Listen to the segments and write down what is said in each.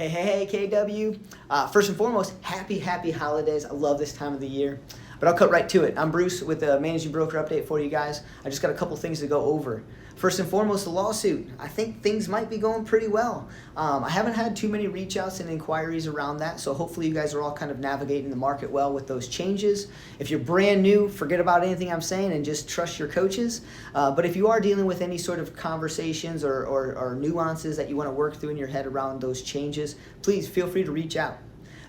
Hey, KW. First and foremost, happy holidays. I love this time of the year. But I'll cut right to it. I'm Bruce with the Managing Broker Update for you guys. I just got a couple things to go over. First and foremost, the lawsuit. I think things might be going pretty well. I haven't had too many reach outs and inquiries around that, so hopefully you guys are all kind of navigating the market well with those changes. If you're brand new, forget about anything I'm saying and just trust your coaches. But if you are dealing with any sort of conversations or nuances that you want to work through in your head around those changes, please feel free to reach out.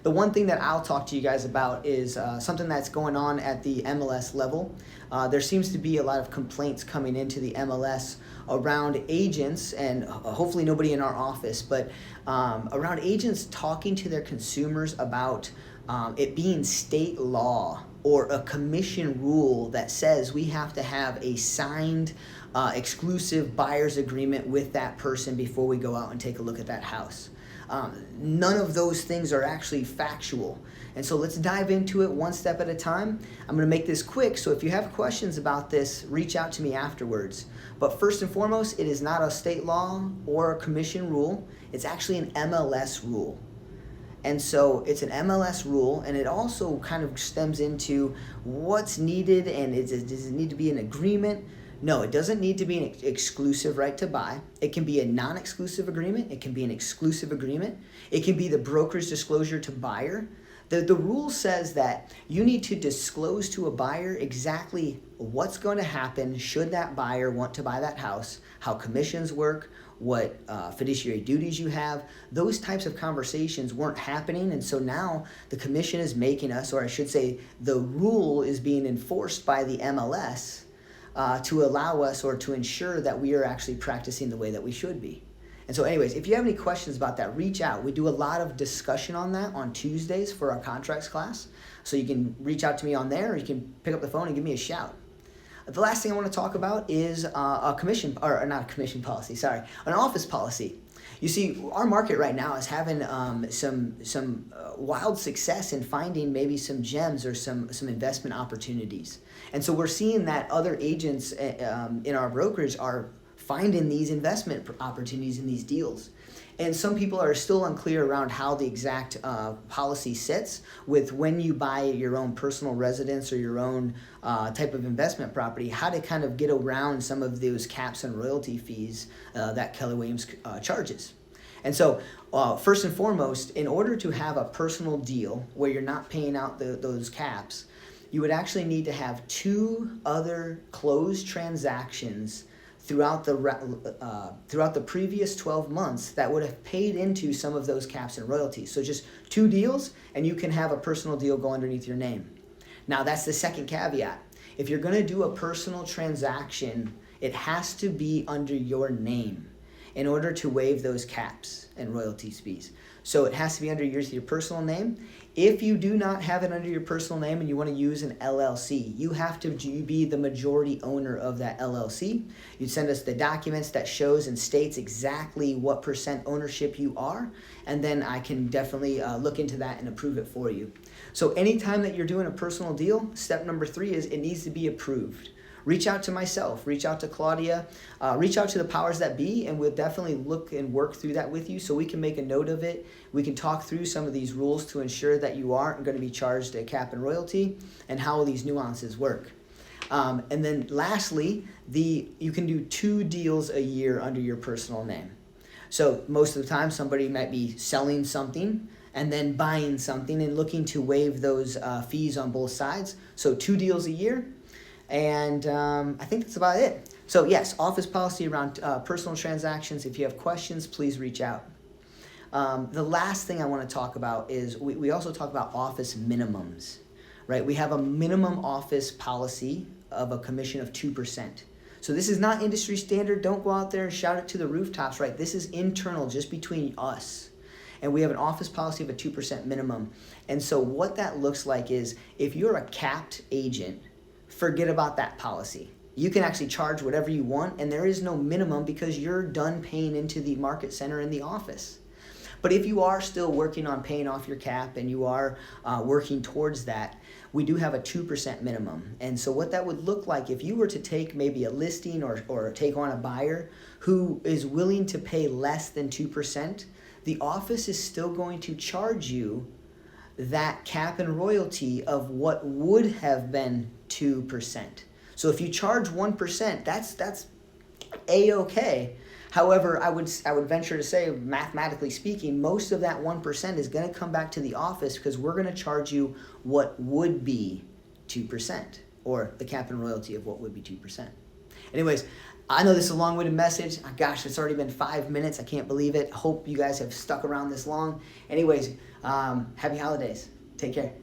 The one thing that I'll talk to you guys about is something that's going on at the MLS level. There seems to be a lot of complaints coming into the MLS around agents, and hopefully nobody in our office, but around agents talking to their consumers about it being state law or a commission rule that says we have to have a signed exclusive buyer's agreement with that person before we go out and take a look at that house. None of those things are actually factual. And so let's dive into it one step at a time. I'm going to make this quick, so if you have questions about this, reach out to me afterwards. But first and foremost, it is not a state law or a commission rule. It's actually an MLS rule. And so it's an MLS rule, and it also kind of stems into what's needed, and does it need to be an agreement? No, it doesn't need to be an exclusive right to buy. It can be a non-exclusive agreement. It can be an exclusive agreement. It can be the broker's disclosure to buyer. The rule says that you need to disclose to a buyer exactly what's going to happen should that buyer want to buy that house, how commissions work, what fiduciary duties you have. Those types of conversations weren't happening, and so now the commission is making us, or I should say the rule is being enforced by the MLS to allow us or to ensure that we are actually practicing the way that we should be. And so anyways, if you have any questions about that, reach out. We do a lot of discussion on that on Tuesdays for our contracts class. So you can reach out to me on there, or you can pick up the phone and give me a shout. The last thing I want to talk about is an office policy. You see, our market right now is having some wild success in finding maybe some gems or some investment opportunities. And so we're seeing that other agents in our brokerage are finding these investment opportunities in these deals. And some people are still unclear around how the exact policy sits with when you buy your own personal residence or your own type of investment property, how to kind of get around some of those caps and royalty fees that Keller Williams charges. And so first and foremost, in order to have a personal deal where you're not paying out those caps, you would actually need to have two other closed transactions throughout the previous 12 months that would have paid into some of those caps and royalties. So just two deals, and you can have a personal deal go underneath your name. Now that's the second caveat. If you're going to do a personal transaction, it has to be under your name in order to waive those caps and royalties fees. So it has to be under your personal name. If you do not have it under your personal name and you want to use an LLC, you have to be the majority owner of that LLC. You'd send us the documents that shows and states exactly what % ownership you are, and then I can definitely look into that and approve it for you. So anytime that you're doing a personal deal, step number 3 is it needs to be approved. Reach out to myself, reach out to Claudia, reach out to the powers that be, and we'll definitely look and work through that with you so we can make a note of it. We can talk through some of these rules to ensure that you aren't going to be charged a cap and royalty and how these nuances work. And then lastly, you can do 2 deals a year under your personal name. So most of the time somebody might be selling something and then buying something and looking to waive those fees on both sides. So 2 deals a year. And I think that's about it. So yes, office policy around personal transactions. If you have questions, please reach out. The last thing I want to talk about is we also talk about office minimums, right? We have a minimum office policy of a commission of 2%. So this is not industry standard. Don't go out there and shout it to the rooftops, right? This is internal, just between us. And we have an office policy of a 2% minimum. And so what that looks like is if you're a capped agent, forget about that policy. You can actually charge whatever you want, and there is no minimum because you're done paying into the market center in the office. But if you are still working on paying off your cap and you are working towards that, we do have a 2% minimum. And so what that would look like if you were to take maybe a listing or take on a buyer who is willing to pay less than 2%, the office is still going to charge you that cap and royalty of what would have been 2%. So if you charge 1%, that's A-okay. However, I would venture to say, mathematically speaking, most of that 1% is going to come back to the office because we're going to charge you what would be 2%, or the cap and royalty of what would be 2%. Anyways, I know this is a long-winded message. Gosh, it's already been 5 minutes. I can't believe it. I hope you guys have stuck around this long. Anyways, happy holidays. Take care.